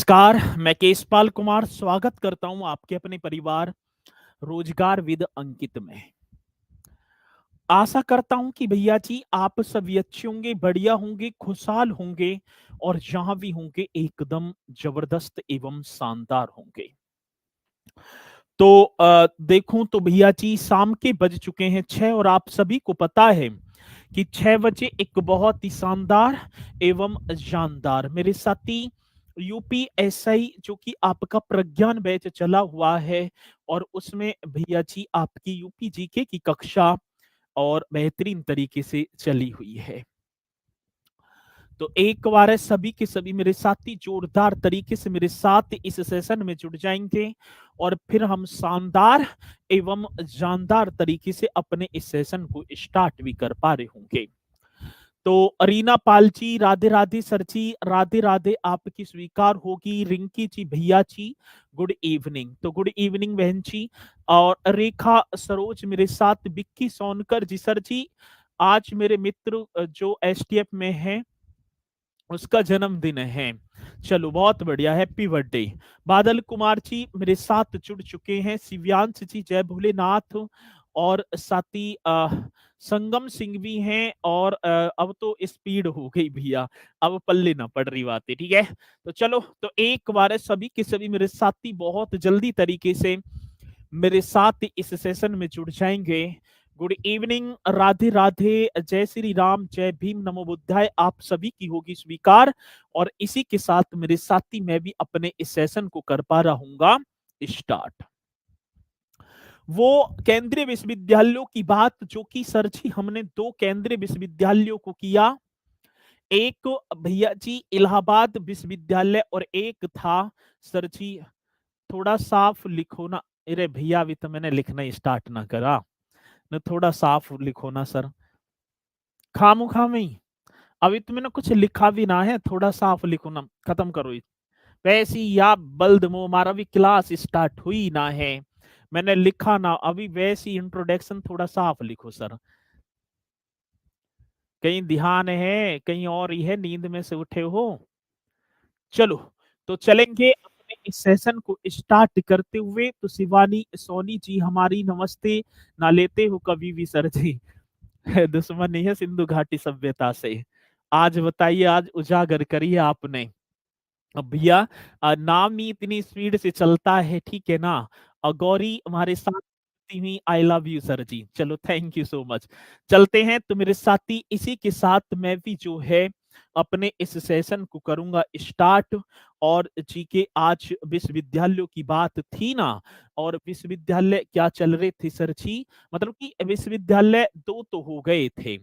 नमस्कार, मैं केशपाल कुमार स्वागत करता हूं आपके अपने परिवार रोजगार विद अंकित में। आशा करता हूं कि भैया जी आप सभी अच्छे होंगे, बढ़िया होंगे, खुशहाल होंगे और जहां भी होंगे एकदम जबरदस्त एवं शानदार होंगे। तो देखूं तो भैया जी शाम के बज चुके हैं 6 और आप सभी को पता है कि 6 बजे एक बहुत ही शानदार एवं जानदार मेरे साथी यूपीएसआई जो कि आपका प्रज्ञान बैच चला हुआ है और उसमें भैया जी आपकी यूपी जीके की कक्षा और बेहतरीन तरीके से चली हुई है। तो एक बार है सभी के सभी मेरे साथी जोरदार तरीके से मेरे साथ इस सेशन में जुड़ जाएंगे और फिर हम शानदार एवं जानदार तरीके से अपने इस सेशन को स्टार्ट भी कर पा रहे होंगे। तो अरीना पाल जी राधे राधे सर जी, राधे राधे आपकी स्वीकार होगी। रिंकी जी भैया जी गुड इवनिंग। तो गुड इवनिंग बहन जी। और रेखा सरोज मेरे साथ, विक्की सोनकर जी सर जी आज मेरे मित्र जो एसटीएफ में है उसका जन्मदिन है। चलो बहुत बढ़िया, हैप्पी बर्थडे। बादल कुमार जी मेरे साथ जुड़ चुके हैं। शिव्यांश जी जय भोलेनाथ और साथी संगम सिंह भी हैं और अब तो स्पीड हो गई भैया, अब पल्ले ना पड़ रही बातें, ठीक है। तो चलो तो एक बार सभी के सभी मेरे साथी बहुत जल्दी तरीके से मेरे साथ इस सेशन में जुड़ जाएंगे। गुड इवनिंग, राधे राधे, जय श्री राम, जय भीम, नमो बुद्धाय आप सभी की होगी स्वीकार। और इसी के साथ मेरे साथी मैं भी अपने इस सेशन को कर पा रहूंगा स्टार्ट। वो केंद्रीय विश्वविद्यालयों की बात जो कि सर जी हमने 2 केंद्रीय विश्वविद्यालयों को किया, एक भैया जी इलाहाबाद विश्वविद्यालय और एक था सर जी, थोड़ा साफ लिखो ना। अरे भैया अभी तो मैंने लिखना स्टार्ट ना करा न, थोड़ा साफ लिखो ना सर, खामोखा में ही अभी तो मैंने कुछ लिखा भी ना है, थोड़ा साफ लिखो ना, खत्म करो ये। वैसे ही या बल्द मो हमारा भी क्लास स्टार्ट हुई ना है, मैंने लिखा ना अभी, वैसे ही इंट्रोडक्शन थोड़ा साफ लिखो सर। कहीं ध्यान है कहीं और ही है, नींद में से उठे हो। चलो तो चलेंगे अपने इस सेशन को स्टार्ट करते हुए। तो शिवानी सोनी जी हमारी नमस्ते ना लेते हो कभी भी सर जी। दुश्मन नहीं है सिंधु घाटी सभ्यता से। आज बताइए, आज उजागर करिए आपने। अब भैया नाम ही इतनी स्पीड से चलता है, ठीक है ना। और गौरी हमारे साथ हुई, आई लव यू सर जी। चलो थैंक यू सो मच। चलते हैं तो मेरे साथी, इसी के साथ मैं भी जो है अपने इस सेशन को करूंगा स्टार्ट। और जी के आज विश्वविद्यालयों की बात थी ना, और विश्वविद्यालय क्या चल रहे थे सर जी, मतलब कि विश्वविद्यालय 2 तो हो गए थे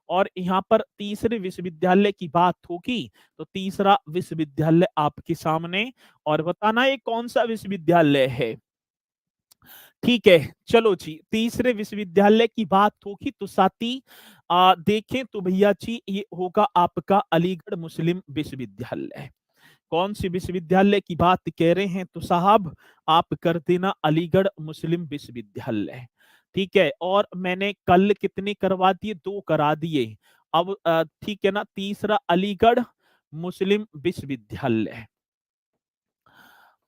और यहाँ पर तीसरे विश्वविद्यालय की बात होगी। तो तीसरा विश्वविद्यालय आपके सामने, और बताना ये कौन सा विश्वविद्यालय है। ठीक है, चलो जी, तीसरे विश्वविद्यालय की बात होगी तो साथी देखें तो भैया जी ये होगा आपका अलीगढ़ मुस्लिम विश्वविद्यालय। कौन सी विश्वविद्यालय की बात कह रहे हैं तो साहब आप कर देना अलीगढ़ मुस्लिम विश्वविद्यालय। ठीक है, और मैंने कल कितने करवा दिए, 2 करा दिए। अब ठीक है ना, तीसरा अलीगढ़ मुस्लिम विश्वविद्यालय।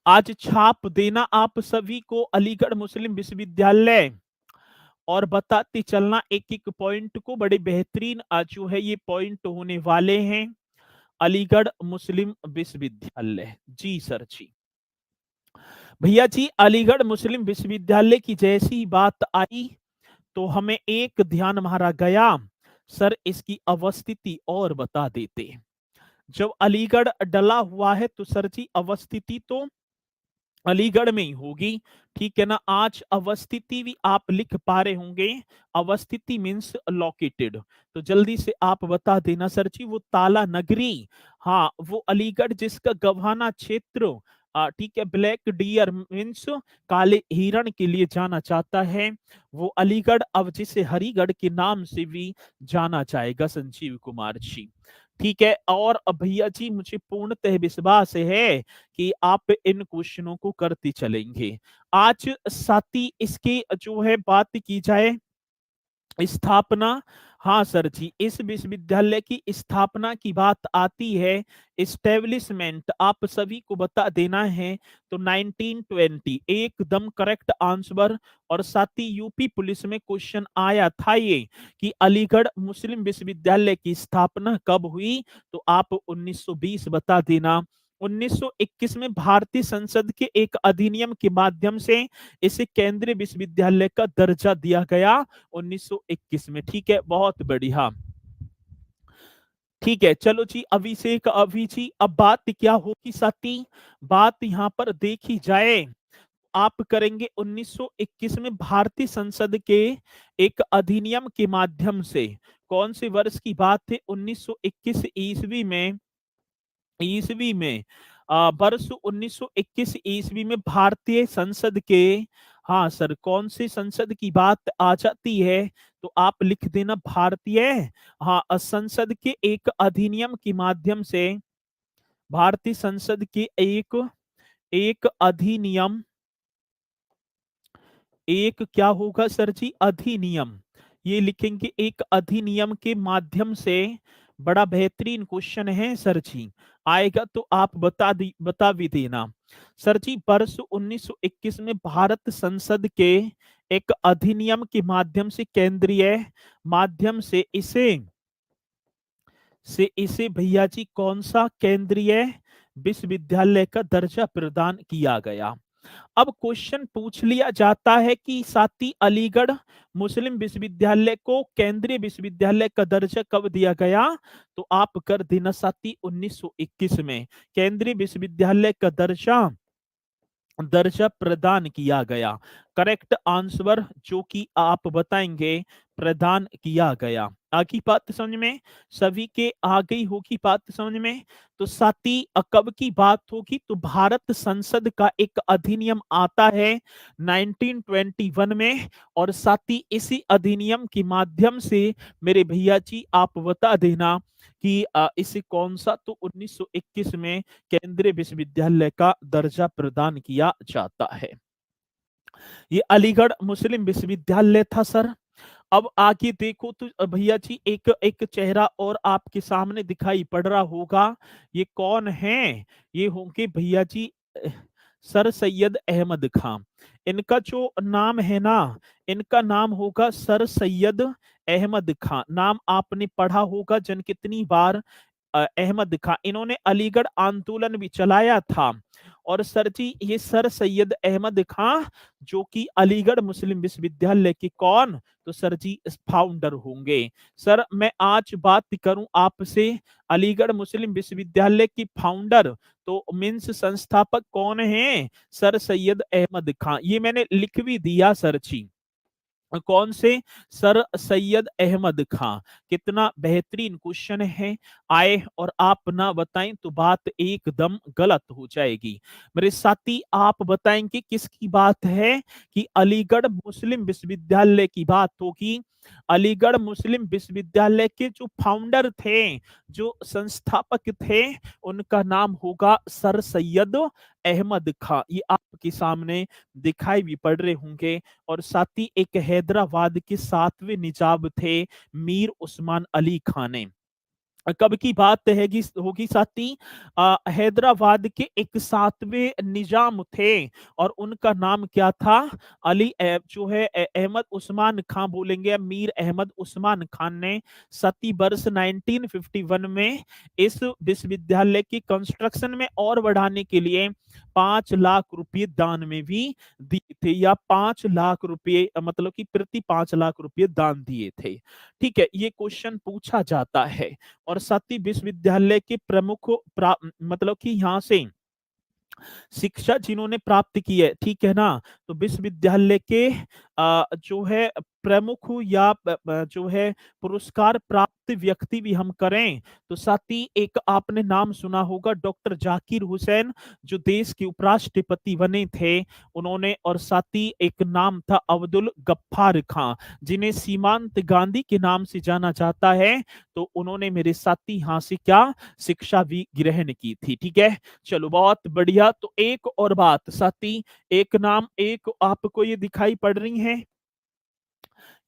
आज छाप देना आप सभी को अलीगढ़ मुस्लिम विश्वविद्यालय, और बताते चलना एक एक पॉइंट को, बड़े बेहतरीन आज जो है ये पॉइंट होने वाले हैं। अलीगढ़ मुस्लिम विश्वविद्यालय, जी सर जी। भैया जी अलीगढ़ मुस्लिम विश्वविद्यालय की जैसी बात आई तो हमें एक ध्यान मारा गया, सर इसकी अवस्थिति और बता देते। जब अलीगढ़ डला हुआ है तो सर जी अवस्थिति तो अलीगढ़ में ही होगी, ठीक है ना। आज अवस्थिति भी आप लिख पा रहे होंगे, अवस्थिति मीन्स लोकेटेड। तो जल्दी से आप बता देना सर जी, वो ताला नगरी, हाँ वो अलीगढ़ जिसका गवाना क्षेत्र ठीक है, ब्लैक डियर मीन्स काले हिरण के लिए जाना जाता है, वो अलीगढ़ अब जिसे हरिगढ़ के नाम से भी जाना जाएगा संजीव कुमार जी। ठीक है, और भैया जी मुझे पूर्णतः विश्वास है कि आप इन क्वेश्चनों को करते चलेंगे। आज साथी इसके जो है बात की जाए स्थापना, हाँ सर जी, इस विश्वविद्यालय की स्थापना की बात आती है, एस्टेब्लिशमेंट आप सभी को बता देना है, तो 1920 एकदम करेक्ट आंसर। और साथ ही यूपी पुलिस में क्वेश्चन आया था ये कि अलीगढ़ मुस्लिम विश्वविद्यालय की स्थापना कब हुई, तो आप 1920 बता देना। 1921 में भारतीय संसद के एक अधिनियम के माध्यम से इसे केंद्रीय विश्वविद्यालय का दर्जा दिया गया 1921 में। ठीक है, बहुत बढ़िया। ठीक है, चलो जी, अभिषेक अभी जी, अब बात क्या होगी साथी, बात यहाँ पर देखी जाए, आप करेंगे 1921 में भारतीय संसद के एक अधिनियम के माध्यम से, कौन से वर्ष की बात है, 1921 ईस्वी में, ईस्वी में वर्ष 1921 ईस्वी में भारतीय संसद के, हाँ सर, कौन से संसद की बात आ जाती है, तो आप लिख देना भारतीय, हाँ, संसद के एक अधिनियम के माध्यम से, भारतीय संसद के एक एक अधिनियम, एक क्या होगा सर जी, अधिनियम, ये लिखेंगे एक अधिनियम के माध्यम से। बड़ा बेहतरीन क्वेश्चन है सर जी, आएगा तो आप बता भी देना। सर जी, वर्ष 1921 में भारत संसद के एक अधिनियम के माध्यम से, केंद्रीय माध्यम से इसे भैया जी कौन सा केंद्रीय विश्वविद्यालय का दर्जा प्रदान किया गया। अब क्वेश्चन पूछ लिया जाता है कि साथी अलीगढ़ मुस्लिम विश्वविद्यालय को केंद्रीय विश्वविद्यालय का दर्जा कब दिया गया, तो आप कर देना साथी 1921 में केंद्रीय विश्वविद्यालय का दर्जा दर्जा प्रदान किया गया। करेक्ट आंसर जो कि आप बताएंगे, प्रदान किया गया। आगे बात समझ में, सभी के आ गई होगी बात समझ में। तो साथी कब की बात होगी, तो भारत संसद का एक अधिनियम आता है 1921 में, और साथी इसी अधिनियम के माध्यम से मेरे भैया जी आप बता देना कि इसे कौन सा, तो 1921 में केंद्रीय विश्वविद्यालय का दर्जा प्रदान किया जाता है। ये अलीगढ़ मुस्लिम विश्वविद्यालय था सर। अब आगे देखो तो भैया जी एक एक चेहरा और आपके सामने दिखाई पड़ रहा होगा, ये कौन है, ये होंगे भैया जी सर सैयद अहमद खान। इनका जो नाम है ना, इनका नाम होगा सर सैयद अहमद खान, नाम आपने पढ़ा होगा जन कितनी बार, अहमद खान, इन्होंने अलीगढ़ आंदोलन भी चलाया था। और सर जी ये सर सैयद अहमद खान जो कि अलीगढ़ मुस्लिम विश्वविद्यालय के कौन, तो सर जी फाउंडर होंगे। सर मैं आज बात करूं आपसे अलीगढ़ मुस्लिम विश्वविद्यालय की फाउंडर, तो मीन्स संस्थापक कौन है, सर सैयद अहमद खान, ये मैंने लिख भी दिया सर जी, कौन से, सर सैयद अहमद खान। कितना बेहतरीन क्वेश्चन है, आए और आप ना बताएं तो बात एकदम गलत हो जाएगी। मेरे साथी आप बताएंगे किसकी बात है, कि अलीगढ़ मुस्लिम विश्वविद्यालय की बात होगी। अलीगढ़ मुस्लिम विश्वविद्यालय के जो फाउंडर थे, जो संस्थापक थे, उनका नाम होगा सर सैयद अहमद खान, ये आपके सामने दिखाई भी पड़ रहे होंगे। और साथ ही एक हैदराबाद के 7वें निजाब थे मीर उस्मान अली खान। कब की बात है होगी साथी, हैदराबाद के एक 7वें निजाम थे, और उनका नाम क्या था, अली जो है अहमद उस्मान खान बोलेंगे, या मीर अहमद उस्मान खान ने सती वर्ष 1951 में इस विश्वविद्यालय की कंस्ट्रक्शन में और बढ़ाने के लिए 5 लाख रुपए दान में भी दिए थे, या 5 लाख रुपए मतलब कि प्रति 5 लाख रुपए दान दिए थे। ठीक है, ये क्वेश्चन पूछा जाता है। और सती विश्वविद्यालय के प्रमुख मतलब कि यहाँ से शिक्षा जिन्होंने प्राप्त की है, ठीक है ना, तो विश्वविद्यालय के जो है प्रमुख या जो है पुरस्कार प्राप्त व्यक्ति भी हम करें, तो साथ ही एक आपने नाम सुना होगा डॉक्टर जाकिर हुसैन, जो देश के उपराष्ट्रपति बने थे उन्होंने। और साथ ही एक नाम था अब्दुल गफ्फार खां, जिन्हें सीमांत गांधी के नाम से जाना जाता है, तो उन्होंने मेरे साथी यहाँ से क्या शिक्षा भी ग्रहण की थी। ठीक है, चलो बहुत बढ़िया। तो एक और बात साथी, एक नाम एक आपको ये दिखाई पड़ रही है,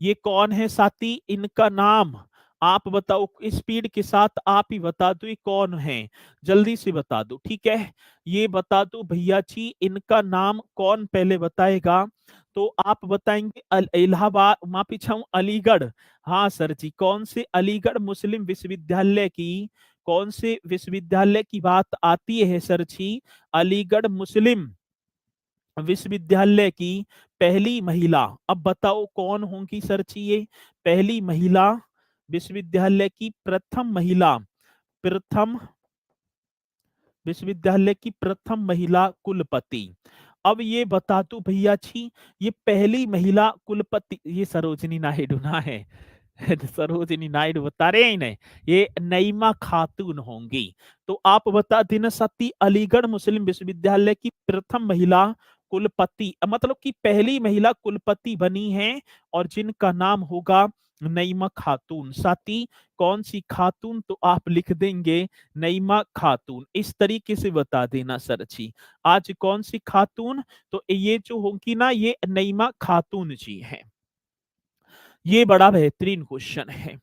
ये कौन है साथी, इनका नाम आप बताओ, स्पीड के साथ आप ही बता दो ये कौन है, जल्दी से बता दो, ठीक है। ये बता दो भैया जी, इनका नाम कौन पहले बताएगा? तो आप बताएंगे इलाहाबाद, माफी चाहूं, अलीगढ़। हाँ सर जी, कौन से अलीगढ़ मुस्लिम विश्वविद्यालय की, कौन से विश्वविद्यालय की बात आती है सर जी? अलीगढ़ मुस्लिम विश्वविद्यालय की पहली महिला। अब बताओ कौन होंगी सर जी ये पहली महिला, विश्वविद्यालय की प्रथम महिला, प्रथम विश्वविद्यालय की प्रथम महिला कुलपति। अब ये बता दो भैया जी, ये पहली महिला कुलपति, ये सरोजिनी नायडू ना है। सरोजिनी नायडू बता रहे हैं इन्हें, ये नईमा खातून होंगी। तो आप बता देना साथी, अलीगढ़ मुस्लिम विश्वविद्यालय की प्रथम महिला कुलपति, मतलब कि पहली महिला कुलपति बनी है, और जिनका नाम होगा नईमा खातून। साथी कौन सी खातून, तो आप लिख देंगे नईमा खातून, इस तरीके से बता देना सर जी। आज कौन सी खातून, तो ये जो होंगी ना, ये नईमा खातून जी हैं। ये बड़ा बेहतरीन क्वेश्चन है।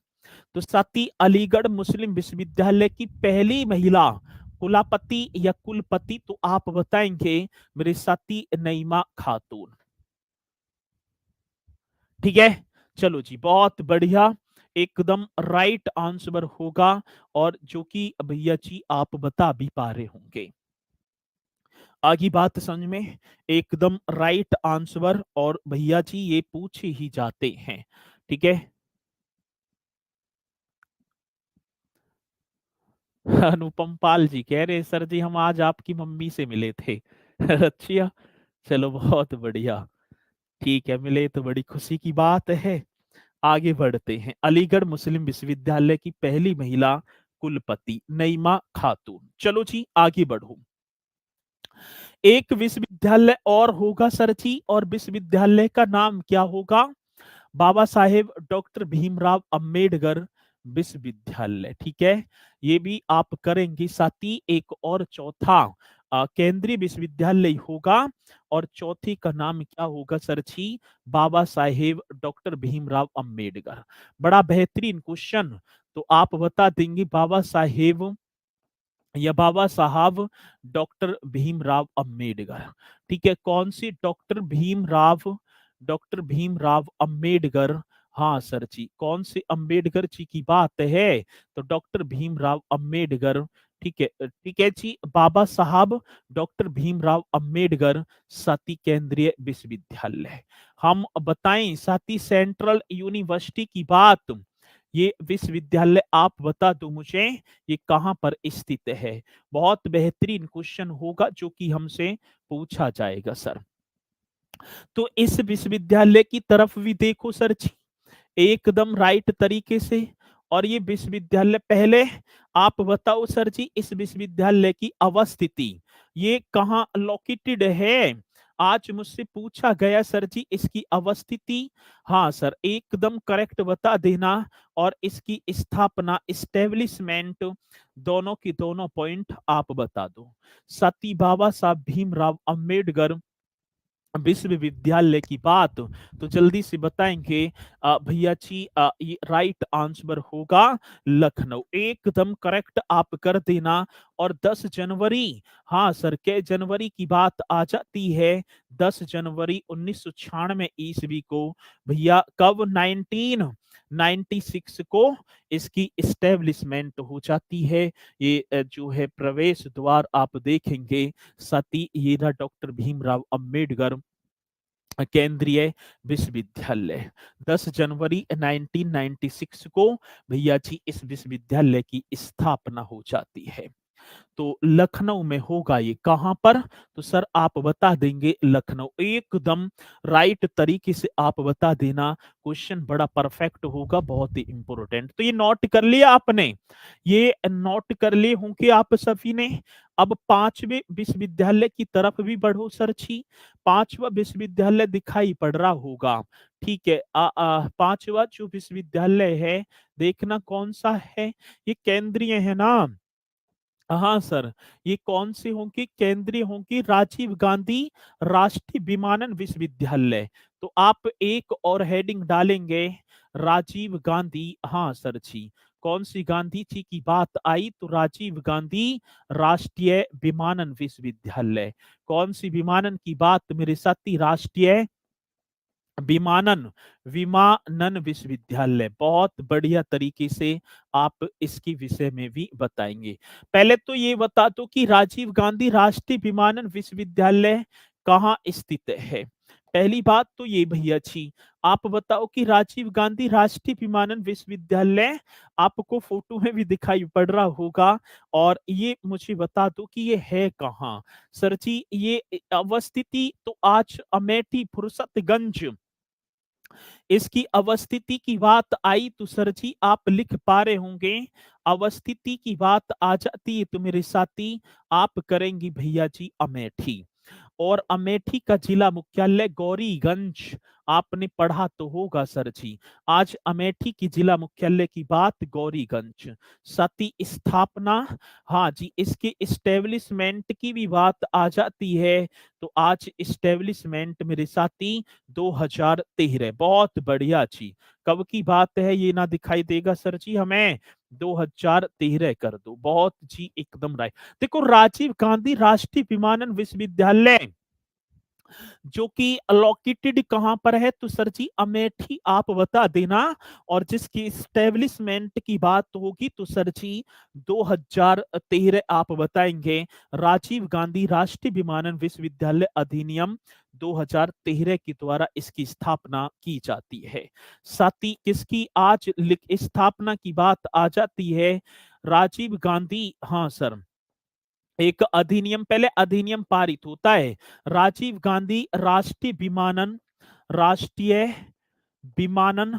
तो साथी अलीगढ़ मुस्लिम विश्वविद्यालय की पहली महिला कुलापति या कुलपति, तो आप बताएंगे मेरे साथी नईमा खातून, ठीक है। चलो जी, बहुत बढ़िया, एकदम राइट आंसर होगा, और जो कि भैया जी आप बता भी पा रहे होंगे। आगे बात समझ में, एकदम राइट आंसर, और भैया जी ये पूछे ही जाते हैं, ठीक है। अनुपम पाल जी कह रहे सर जी हम आज आपकी मम्मी से मिले थे। अच्छा, चलो बहुत बढ़िया, ठीक है, मिले तो बड़ी खुशी की बात है। आगे बढ़ते हैं, अलीगढ़ मुस्लिम विश्वविद्यालय की पहली महिला कुलपति नईमा खातून। चलो जी आगे बढ़ो। एक विश्वविद्यालय और होगा सर जी, और विश्वविद्यालय का नाम क्या होगा? बाबा साहेब डॉक्टर भीमराव अंबेडकर विश्वविद्यालय, ठीक है। ये भी आप करेंगे साथी। एक और चौथा केंद्रीय विश्वविद्यालय होगा, और चौथी का नाम क्या होगा सर जी? बाबा साहेब डॉक्टर भीमराव अंबेडकर। बड़ा बेहतरीन क्वेश्चन। तो आप बता देंगे बाबा साहेब या बाबा साहब डॉक्टर भीमराव अंबेडकर, ठीक है। कौन सी डॉक्टर भीमराव, डॉक्टर भीमराव अंबेडकर, हाँ सर जी, कौन से अंबेडकर जी की बात है? तो डॉक्टर भीमराव अंबेडकर, ठीक है, ठीक है जी। बाबा साहब डॉक्टर भीमराव अंबेडकर सती केंद्रीय विश्वविद्यालय। हम बताएं साथी सेंट्रल यूनिवर्सिटी की बात, ये विश्वविद्यालय आप बता दो मुझे, ये कहां पर स्थित है? बहुत बेहतरीन क्वेश्चन होगा जो कि हमसे पूछा जाएगा सर। तो इस विश्वविद्यालय की तरफ भी देखो सर जी, एकदम राइट तरीके से। और ये विश्वविद्यालय, पहले आप बताओ सर जी, इस विश्वविद्यालय की अवस्थिति ये कहाँ लोकेटेड है? आज मुझसे पूछा गया सर जी इसकी अवस्थिति। हाँ सर, एकदम करेक्ट बता देना। और इसकी स्थापना, इस्टेब्लिशमेंट, दोनों की दोनों पॉइंट आप बता दो। सती बाबा साहब भीमराव अंबेडकर विश्वविद्यालय की बात, तो जल्दी से बताएंगे भैया जी, ये राइट आंसर होगा लखनऊ, एकदम करेक्ट आप कर देना। और 10 जनवरी, हाँ सर, के जनवरी की बात आ जाती है? 10 जनवरी 1996 ईस्वी को, भैया कब? 1996 को इसकी इस्टेब्लिशमेंट हो जाती है। ये जो है प्रवेश द्वार आप देखेंगे सती, ये रहा डॉक्टर भीमराव अंबेडकर केंद्रीय विश्वविद्यालय। 10 जनवरी 1996 को भैया जी इस विश्वविद्यालय की स्थापना हो जाती है। तो लखनऊ में होगा, ये कहां पर? तो सर आप बता देंगे लखनऊ, एकदम राइट तरीके से आप बता देना। क्वेश्चन बड़ा परफेक्ट होगा, बहुत ही इंपॉर्टेंट। तो ये नोट कर लिया आपने, ये नोट कर लिए होंगे आप सभी ने। अब पांचवें विश्वविद्यालय की तरफ भी बढ़ो सर जी। पांचवा विश्वविद्यालय दिखाई पड़ रहा होगा, ठीक है। पांचवा जो विश्वविद्यालय है, देखना कौन सा है, ये केंद्रीय है ना, हाँ सर, ये कौन सी होंगी? केंद्रीय होंगी राजीव गांधी राष्ट्रीय विमानन विश्वविद्यालय। तो आप एक और हेडिंग डालेंगे, राजीव गांधी। हाँ सर जी, कौन सी गांधी जी की बात आई तो राजीव गांधी राष्ट्रीय विमानन विश्वविद्यालय। कौन सी विमानन की बात मेरे साथी? राष्ट्रीय विमानन विमानन विश्वविद्यालय। बहुत बढ़िया तरीके से आप इसके विषय में भी बताएंगे। पहले तो ये बता दो कि राजीव गांधी राष्ट्रीय विमानन विश्वविद्यालय कहाँ स्थित है। पहली बात तो ये भैया जी, आप बताओ कि राजीव गांधी राष्ट्रीय विमानन विश्वविद्यालय आपको फोटो में भी दिखाई पड़ रहा होगा, और ये मुझे बता दो कि ये है कहाँ। सर जी, ये अवस्थिति तो आज अमेठी फुर्सतगंज, इसकी अवस्थिति की बात आई तो सर जी आप लिख पा रहे होंगे। अवस्थिति की बात आ जाती है तो मेरे साथी आप करेंगी भैया जी अमेठी। और अमेठी का जिला मुख्यालय गौरीगंज, आपने पढ़ा तो होगा सर जी। आज अमेठी की जिला मुख्यालय की बात गौरीगंज। सती स्थापना, हाँ जी, इसके इस्टेब्लिशमेंट की भी बात आ जाती है तो आज इस्टेब्लिशमेंट मेरे साथी 2013। बहुत बढ़िया जी, कब की बात है ये ना दिखाई देगा सर जी हमें? 2013 कर दो। बहुत जी एकदम राइट। देखो, राजीव गांधी राष्ट्रीय विमानन विश्वविद्यालय जो कि लोकेटेड कहां पर है तो सर जी अमेठी आप बता देना। और जिसकी स्टेब्लिशमेंट की बात होगी तो सर जी 2013 आप बताएंगे। राजीव गांधी राष्ट्रीय विमानन विश्वविद्यालय अधिनियम 2013 के द्वारा इसकी स्थापना की जाती है। साथ ही किसकी आज स्थापना की बात आ जाती है? राजीव गांधी, हाँ सर, एक अधिनियम, पहले अधिनियम पारित होता है। राजीव गांधी राष्ट्रीय विमानन, राष्ट्रीय विमानन,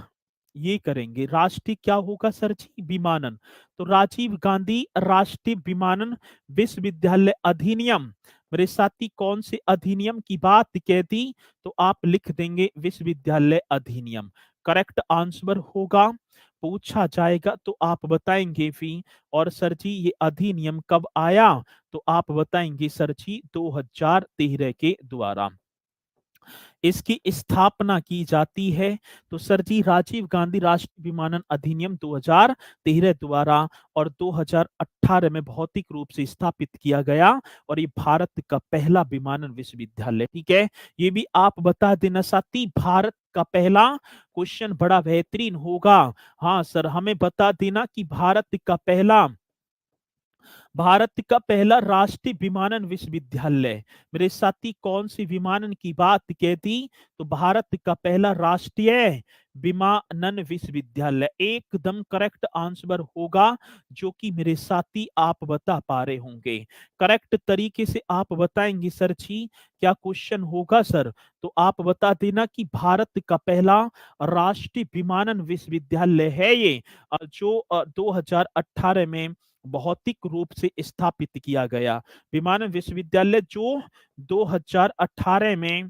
ये करेंगे राष्ट्रीय क्या होगा सर जी? विमानन। तो राजीव गांधी राष्ट्रीय विमानन विश्वविद्यालय अधिनियम, मेरे साथी कौन से अधिनियम की बात कहती तो आप लिख देंगे विश्वविद्यालय अधिनियम। करेक्ट आंसर होगा, पूछा जाएगा तो आप बताएंगे भी। और सर जी ये अधिनियम कब आया तो आप बताएंगे सर जी 2013 के द्वारा इसकी स्थापना की जाती है। तो सर जी राजीव गांधी राष्ट्रीय विमानन अधिनियम 2013 द्वारा और 2018 में भौतिक रूप से स्थापित किया गया, और ये भारत का पहला विमानन विश्वविद्यालय। ठीक है, ये भी आप बता देना साथी, भारत का पहला। क्वेश्चन बड़ा बेहतरीन होगा। हाँ सर, हमें बता देना कि भारत का पहला राष्ट्रीय विमानन विश्वविद्यालय, मेरे साथी कौन सी विमानन की बात कहती तो भारत का पहला राष्ट्रीय विमानन विश्वविद्यालय एकदम करेक्ट आंसर होगा, जो कि मेरे साथी आप बता पा रहे होंगे। करेक्ट तरीके से आप बताएंगे सर जी क्या क्वेश्चन होगा सर? तो आप बता देना कि भारत का पहला राष्ट्रीय विमानन विश्वविद्यालय है ये, जो 2018 में भौतिक रूप से स्थापित किया गया। विमानन विश्वविद्यालय जो 2018 में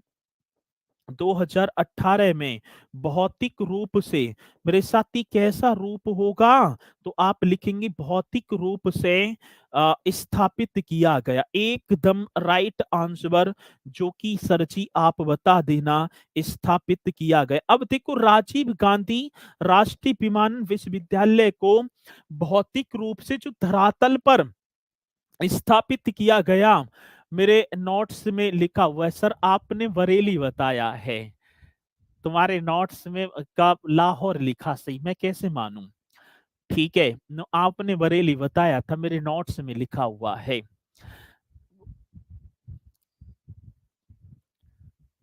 2018 में भौतिक रूप से, मेरे साथी कैसा रूप होगा तो आप लिखेंगे भौतिक रूप से स्थापित किया गया। एकदम राइट आंसर, जो कि सर जी आप बता देना स्थापित किया गया। अब देखो, राजीव गांधी राष्ट्रीय विमानन विश्वविद्यालय को भौतिक रूप से जो धरातल पर स्थापित किया गया, मेरे नोट्स में लिखा हुआ है सर, आपने बरेली बताया है। तुम्हारे नोट्स में का लाहौर लिखा, सही मैं कैसे मानूं? ठीक है, आपने बरेली बताया था, मेरे नोट्स में लिखा हुआ है।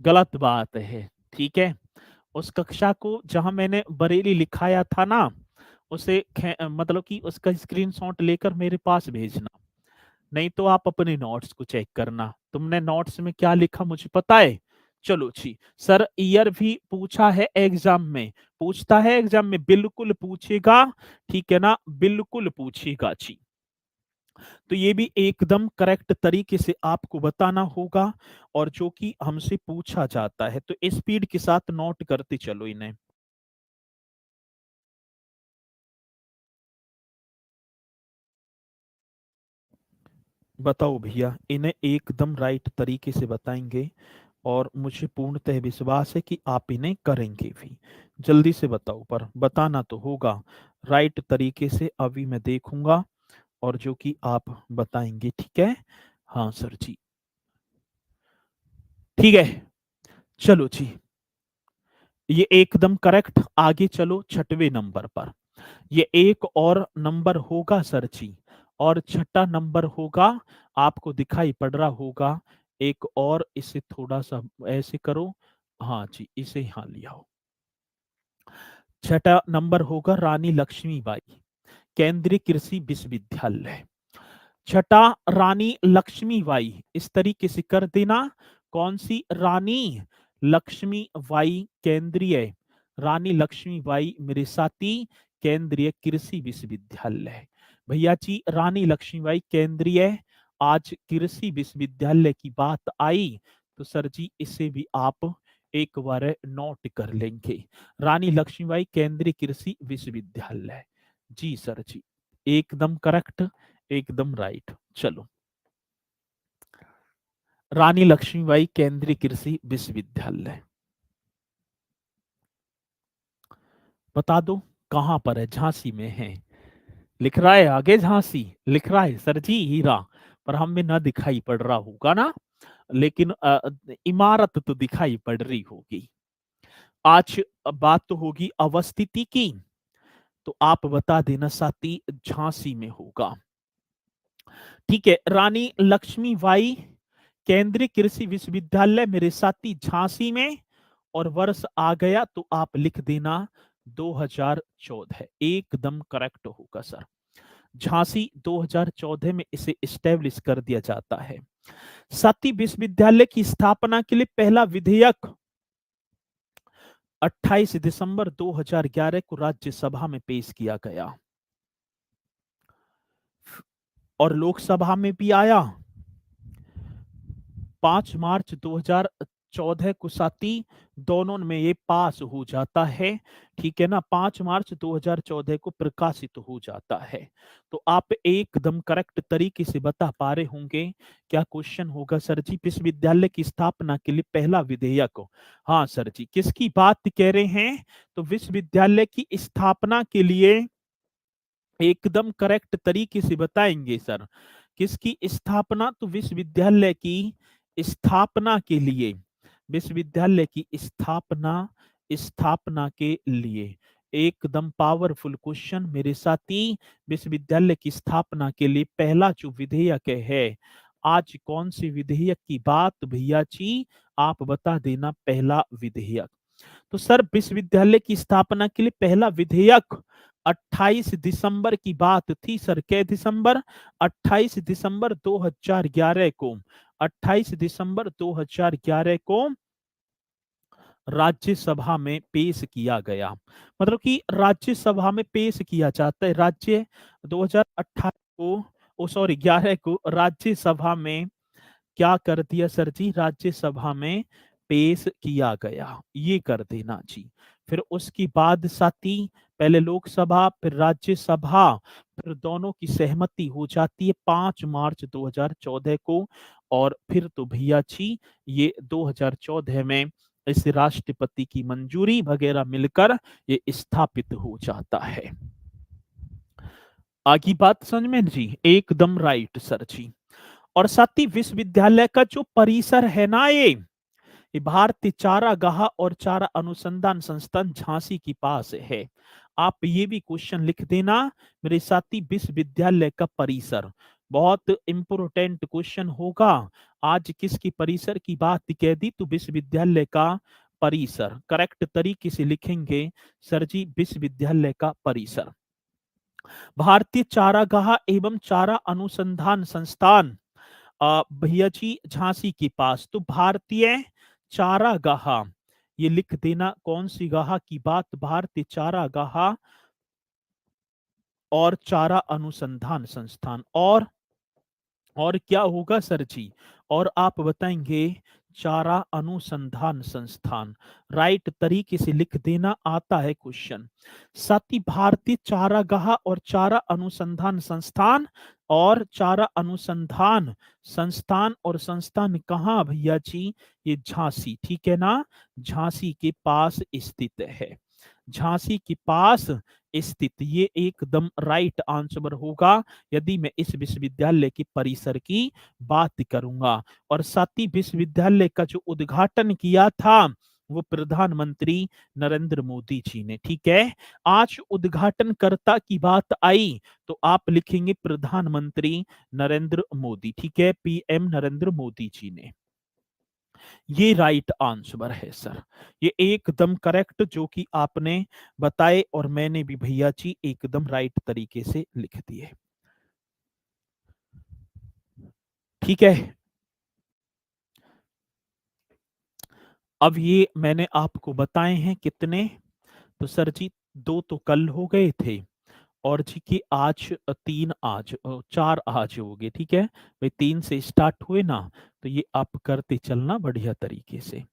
गलत बात है। ठीक है, उस कक्षा को जहां मैंने बरेली लिखाया था ना, उसे मतलब कि उसका स्क्रीनशॉट लेकर मेरे पास भेजना। नहीं तो आप अपने नोट्स को चेक करना, तुमने नोट्स में क्या लिखा मुझे पता है। चलो जी सर, ईयर भी पूछा है एग्जाम में, पूछता है एग्जाम में, बिल्कुल पूछेगा। ठीक है ना, बिल्कुल पूछेगा जी। तो ये भी एकदम करेक्ट तरीके से आपको बताना होगा, और जो कि हमसे पूछा जाता है तो स्पीड के साथ नोट करते चलो इन्हें। बताओ भैया, इन्हें एकदम राइट तरीके से बताएंगे और मुझे पूर्णतः विश्वास है कि आप इन्हें करेंगे भी। जल्दी से बताओ, पर बताना तो होगा राइट तरीके से। अभी मैं देखूंगा और जो कि आप बताएंगे, ठीक है? हाँ सर जी, ठीक है। चलो जी, ये एकदम करेक्ट। आगे चलो छठवें नंबर पर। ये एक और नंबर होगा सर जी, और छठा नंबर होगा, आपको दिखाई पड़ रहा होगा एक और। इसे थोड़ा सा ऐसे करो, हाँ जी, इसे यहाँ ले आओ। छठा नंबर होगा रानी लक्ष्मीबाई केंद्रीय कृषि विश्वविद्यालय। छठा रानी लक्ष्मीबाई, इस तरीके से कर देना। कौन सी रानी? लक्ष्मीबाई केंद्रीय, रानी लक्ष्मीबाई मेरे साथी केंद्रीय कृषि विश्वविद्यालय। भैया जी, रानी लक्ष्मीबाई केंद्रीय, आज कृषि विश्वविद्यालय की बात आई तो सर जी इसे भी आप एक बार नोट कर लेंगे। रानी लक्ष्मीबाई केंद्रीय कृषि विश्वविद्यालय, जी सर जी, एकदम करेक्ट, एकदम राइट। चलो, रानी लक्ष्मीबाई केंद्रीय कृषि विश्वविद्यालय, बता दो कहां पर है? झांसी में है, लिख रहा है आगे झांसी, लिख रहा है सर जी हीरा, पर हमें ना दिखाई पड़ रहा होगा ना, लेकिन इमारत तो दिखाई पड़ रही होगी। आज बात तो होगी अवस्थिति की, तो आप बता देना साथी झांसी में होगा। ठीक है, रानी लक्ष्मीबाई केंद्रीय कृषि विश्वविद्यालय मेरे साथी झांसी में, और वर्ष आ गया तो आप लिख देना 2014, एकदम करेक्ट होगा सर। झांसी 2014 में इसे स्टैब्लिश कर दिया जाता है। सती विश्वविद्यालय की स्थापना के लिए पहला विधेयक 28 दिसंबर 2011 को राज्यसभा में पेश किया गया और लोकसभा में भी आया 5 मार्च 2014 को। साथी दोनों में ये पास हो जाता है, ठीक है ना, 5 मार्च 2014 को प्रकाशित हो जाता है। तो आप एकदम करेक्ट तरीके से बता पा रहे होंगे। क्या क्वेश्चन होगा सर जी? विश्वविद्यालय की स्थापना के लिए पहला विधेयक, हाँ सर जी, किसकी बात कह रहे हैं? तो विश्वविद्यालय की स्थापना के लिए एकदम करेक्ट तरीके से बताएंगे सर। किसकी स्थापना? तो विश्वविद्यालय की स्थापना के लिए, विश्वविद्यालय की स्थापना, स्थापना के लिए एकदम पावरफुल क्वेश्चन मेरे साथी। विश्वविद्यालय की स्थापना के लिए पहला जो विधेयक है, आज कौन सी विधेयक की बात भैया जी? आप बता देना पहला विधेयक। तो सर विश्वविद्यालय की स्थापना के लिए पहला विधेयक 28 दिसंबर की बात थी सर। क्या दिसंबर? 28 दिसंबर 2011 को, 28 दिसंबर 2011 को राज्यसभा में पेश किया गया। मतलब कि राज्यसभा में पेश किया जाता है। राज्य 2018 को, ओ सॉरी 11 को राज्यसभा में क्या कर दिया सर जी? राज्यसभा में पेश किया गया, ये कर देना जी। फिर उसकी बाद साथी पहले लोकसभा फिर राज्यसभा, फिर दोनों की सहमति हो जाती है 5 मार्च 2014 को, और फिर तो भैया जी ये 2014 में इस राष्ट्रपति की मंजूरी वगैरह मिलकर ये स्थापित हो जाता है। आगे बात समझ में जी? एकदम राइट सर जी। और साथ ही विश्वविद्यालय का जो परिसर है ना, ये भारतीय चारागाह और चारा अनुसंधान संस्थान झांसी के पास है। आप ये भी क्वेश्चन लिख देना मेरे साथी, विश्वविद्यालय का परिसर बहुत इंपोर्टेंट क्वेश्चन होगा। आज किसकी परिसर की बात कह दी? तो विश्वविद्यालय का परिसर करेक्ट तरीके से लिखेंगे सर जी, विश्वविद्यालय का परिसर। भारतीय चारागाह एवं चारा अनुसंधान संस्थान भैया जी झांसी के पास, तो भारतीय चारागाह, ये लिख देना कौन सी गाह की बात? भारतीय चारागाह और चारा अनुसंधान संस्थान। और क्या होगा सर जी? और आप बताएंगे चारा अनुसंधान संस्थान, राइट तरीके से लिख देना आता है क्वेश्चन। साथ ही भारतीय चारागाह और चारा अनुसंधान संस्थान, और चारा अनुसंधान संस्थान और संस्थान कहाँ भैया जी, ये झांसी, ठीक है ना, झांसी के पास स्थित है, झांसी के पास स्थित, ये एकदम राइट आंसर होगा यदि मैं इस विश्वविद्यालय के परिसर की बात करूंगा। और साथ ही विश्वविद्यालय का जो उद्घाटन किया था वो प्रधानमंत्री नरेंद्र मोदी जी ने, ठीक है। आज उद्घाटनकर्ता की बात आई तो आप लिखेंगे प्रधानमंत्री नरेंद्र मोदी, ठीक है, पीएम नरेंद्र मोदी जी ने। ये राइट आंसर है सर, ये एकदम करेक्ट जो कि आपने बताए और मैंने भी भैया जी एकदम राइट तरीके से लिख दिए, ठीक है। अब ये मैंने आपको बताए हैं कितने, तो सर जी दो तो कल हो गए थे, और जी की आज तीन, आज चार आज हो गए, ठीक है भाई, तीन से स्टार्ट हुए ना, तो ये आप करते चलना बढ़िया तरीके से।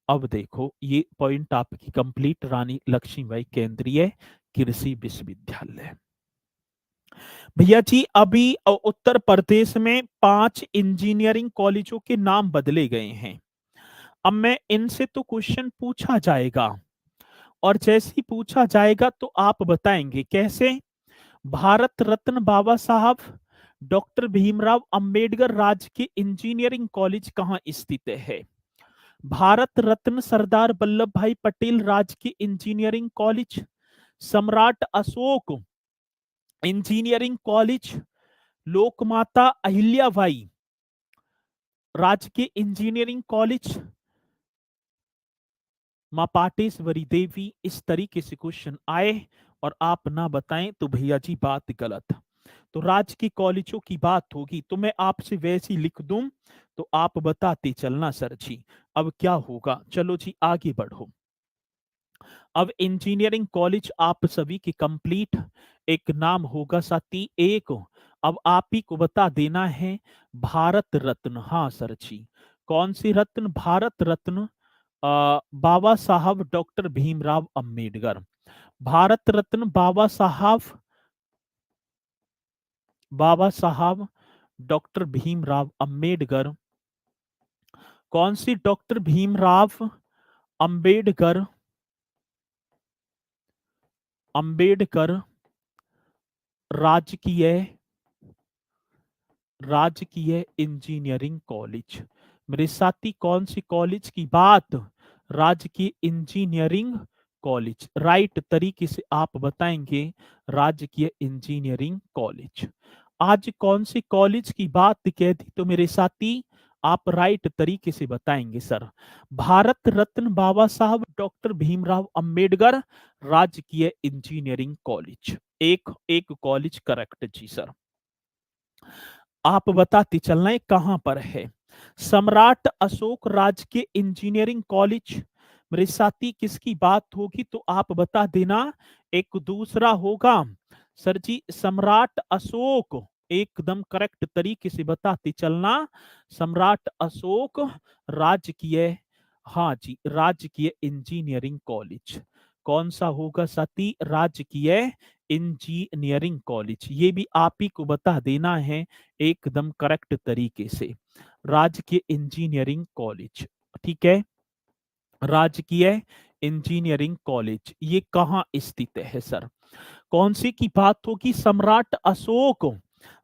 अब देखो ये पॉइंट आपकी कंप्लीट, रानी लक्ष्मीबाई केंद्रीय कृषि विश्वविद्यालय। भैया जी अभी उत्तर प्रदेश में 5 इंजीनियरिंग कॉलेजों के नाम बदले गए हैं। अब मैं इनसे तो क्वेश्चन पूछा जाएगा, और जैसे ही पूछा जाएगा तो आप बताएंगे कैसे। भारत रत्न बाबा साहब डॉक्टर भीमराव अंबेडकर राजकीय इंजीनियरिंग कॉलेज कहाँ स्थित है। भारत रत्न सरदार वल्लभ भाई पटेल राजकीय इंजीनियरिंग कॉलेज, सम्राट अशोक इंजीनियरिंग कॉलेज, लोकमाता अहिल्याबाई राजकीय इंजीनियरिंग कॉलेज, माँ पाटेश्वरी देवी, इस तरीके से क्वेश्चन आए और आप ना बताएं तो भैया जी बात गलत। तो राजकीय कॉलेजों की बात होगी तो मैं आपसे वैसे ही लिख दूं तो आप बताते चलना सर जी। अब क्या होगा, चलो जी आगे बढ़ो। अब इंजीनियरिंग कॉलेज आप सभी की कंप्लीट, एक नाम होगा साथी एक, अब आप ही को बता देना है भारत रत्न, हाँ सर जी, कौन सी रत्न, भारत रत्न बाबा साहब डॉक्टर भीमराव अंबेडकर, भारत रत्न बाबा साहब डॉक्टर भीमराव अंबेडकर, कौन सी डॉक्टर भीमराव अंबेडकर, अंबेडकर राजकीय राजकीय इंजीनियरिंग कॉलेज। मेरे साथी कौन सी कॉलेज की बात, राजकीय इंजीनियरिंग कॉलेज, राइट तरीके से आप बताएंगे राजकीय इंजीनियरिंग कॉलेज। आज कौन सी कॉलेज की बात कह दी तो मेरे साथी आप राइट तरीके से बताएंगे सर, भारत रत्न बाबा साहब डॉक्टर भीमराव अंबेडकर राजकीय इंजीनियरिंग कॉलेज, एक एक कॉलेज करेक्ट जी सर। आप बताते चलना है कहां पर है। सम्राट अशोक राजकीय इंजीनियरिंग कॉलेज, मेरे साथी किसकी बात होगी तो आप बता देना, एक दूसरा होगा सर जी सम्राट अशोक, एकदम करेक्ट तरीके से बताते चलना, सम्राट अशोक राजकीय, हाँ जी राजकीय इंजीनियरिंग कॉलेज, कौन सा होगा साथी, राजकीय इंजीनियरिंग कॉलेज, ये भी आप ही को बता देना है एकदम करेक्ट तरीके से, राजकीय इंजीनियरिंग कॉलेज, ठीक है, राजकीय इंजीनियरिंग कॉलेज ये कहाँ स्थित है सर, कौन सी की बात होगी, सम्राट अशोक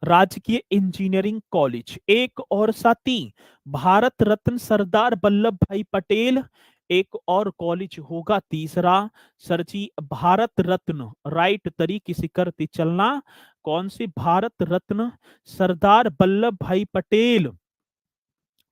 राजकीय इंजीनियरिंग कॉलेज, एक और साथी भारत रत्न सरदार वल्लभ भाई पटेल, एक और कॉलेज होगा तीसरा सर जी भारत रत्न, राइट तरीके से करते चलना, कौन सी भारत रत्न सरदार वल्लभ भाई पटेल,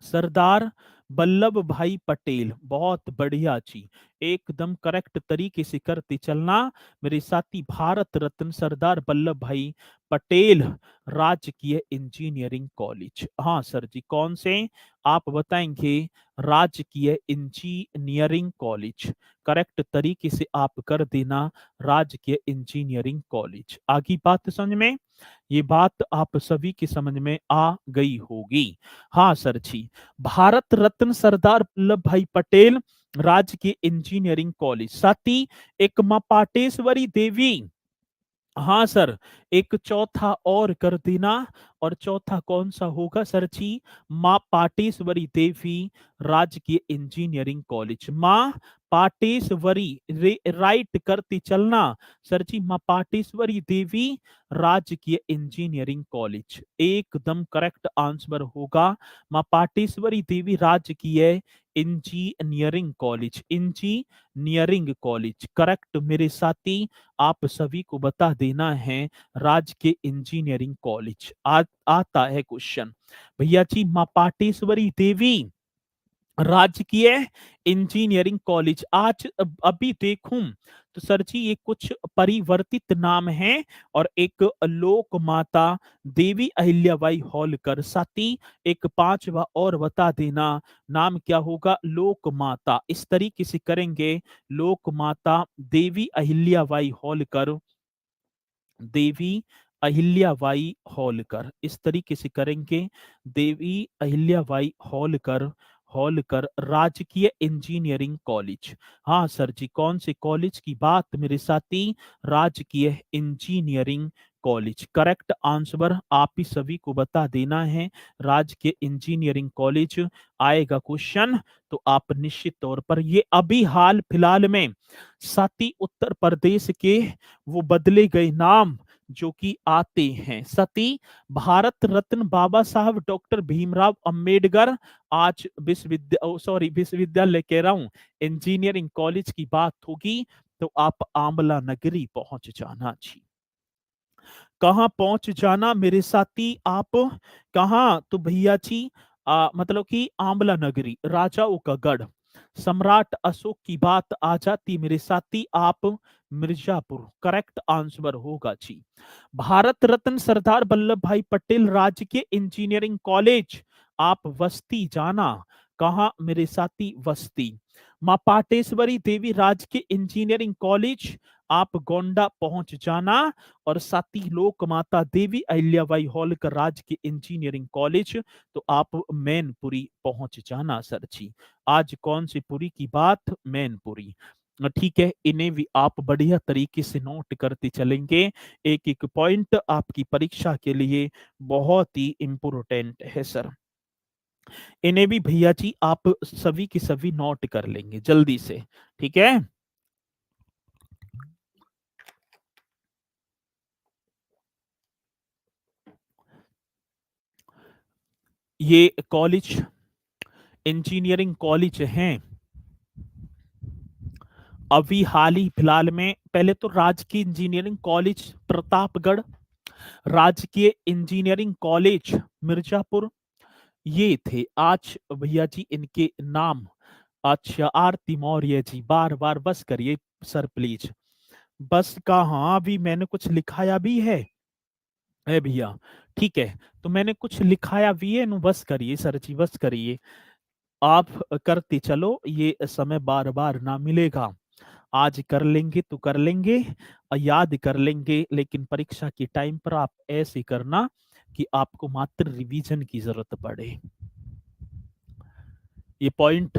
सरदार वल्लभ भाई पटेल, बहुत बढ़िया जी, एकदम करेक्ट तरीके से करते चलना मेरे साथी, भारत रत्न सरदार वल्लभ भाई पटेल राजकीय इंजीनियरिंग कॉलेज, हाँ सर जी कौन से आप बताएंगे, राजकीय इंजीनियरिंग कॉलेज, करेक्ट तरीके से आप कर देना राजकीय इंजीनियरिंग कॉलेज। आगे बात समझ में, ये बात आप सभी की समझ में आ गई होगी। हाँ सर जी। भारत रत्न सरदार वल्लभ भाई पटेल राजकीय इंजीनियरिंग कॉलेज। साथी एक मां पाटेश्वरी देवी। हाँ सर, एक चौथा और कर देना। और चौथा कौन सा होगा सर जी? माँ पाटेश्वरी देवी राजकीय इंजीनियरिंग कॉलेज। माँ पाटेश्वरी, राइट करते चलना सर जी। माँ पाटेश्वरी देवी राजकीय इंजीनियरिंग कॉलेज एकदम करेक्ट आंसर होगा। माँ पाटेश्वरी देवी राजकीय engineering college, engineering college correct मेरे साथी। आप सभी को बता देना है राजकीय इंजीनियरिंग कॉलेज। आता है क्वेश्चन भैया जी। मां पाटेश्वरी देवी राजकीय इंजीनियरिंग कॉलेज। आज अभी देखूं तो सर जी ये कुछ परिवर्तित नाम है। और एक लोक माता देवी अहिल्याबाई होलकर। साथी एक पांचवा और बता देना, नाम क्या होगा? लोक माता। इस तरीके से करेंगे, लोक माता देवी अहिल्याबाई होलकर, देवी अहिल्याबाई होलकर, इस तरीके से करेंगे। देवी अहिल्याबाई होलकर, होलकर राजकीय इंजीनियरिंग कॉलेज। हाँ सर जी, कौन से कॉलेज की बात मेरे साथी? राजकीय इंजीनियरिंग कॉलेज करेक्ट आंसर आप ही सभी को बता देना है। राजकीय इंजीनियरिंग कॉलेज आएगा क्वेश्चन तो आप निश्चित तौर पर। ये अभी हाल फिलहाल में साथी उत्तर प्रदेश के वो बदले गए नाम जो कि आते हैं। सती भारत रत्न बाबा साहब डॉक्टर भीमराव अंबेडकर। आज विश्वविद्यालय कह रहा हूं, इंजीनियरिंग कॉलेज की बात होगी तो आप आंवला नगरी पहुंच जाना जी। कहाँ पहुंच जाना मेरे साथी आप? कहाँ? तो भैया जी मतलब कि आंवला नगरी, राजाओं का गढ़, सम्राट अशोक की बात आ जाती मेरे साथी आप। मिर्जापुर करेक्ट आंसर होगा जी। भारत रत्न सरदार वल्लभ भाई पटेल राजकीय इंजीनियरिंग कॉलेज आप वस्ती जाना। कहा मेरे साथी? वस्ती। मां पाटेश्वरी देवी राजकीय इंजीनियरिंग कॉलेज आप गोंडा पहुंच जाना। और साथी लोक माता देवी अहिल्याबाई होलकर राजकीय इंजीनियरिंग कॉलेज तो आप मैनपुरी पहुंच जाना सर जी। आज कौन सी पुरी की बात? मैनपुरी। ठीक है, इन्हें भी आप बढ़िया तरीके से नोट करते चलेंगे। एक एक पॉइंट आपकी परीक्षा के लिए बहुत ही इंपोर्टेंट है सर। इन्हें भी भैया जी आप सभी की सभी नोट कर लेंगे जल्दी से, ठीक है। ये कॉलेज इंजीनियरिंग कॉलेज हैं अभी हाल ही फिलहाल में। पहले तो राजकीय इंजीनियरिंग कॉलेज प्रतापगढ़, राजकीय इंजीनियरिंग कॉलेज मिर्जापुर, ये थे आज भैया जी इनके नाम। अच्छा आरती मौर्य जी, बार बार बस करिए सर प्लीज। बस कहाँ, अभी मैंने कुछ लिखाया भी है भैया। ठीक है, तो मैंने कुछ लिखाया भी है, नु बस करिए सर जी, बस करिए। आप करते चलो, ये समय बार बार ना मिलेगा। आज कर लेंगे तो कर लेंगे और याद कर लेंगे, लेकिन परीक्षा के टाइम पर आप ऐसे करना कि आपको मात्र रिवीजन की जरूरत पड़े। ये पॉइंट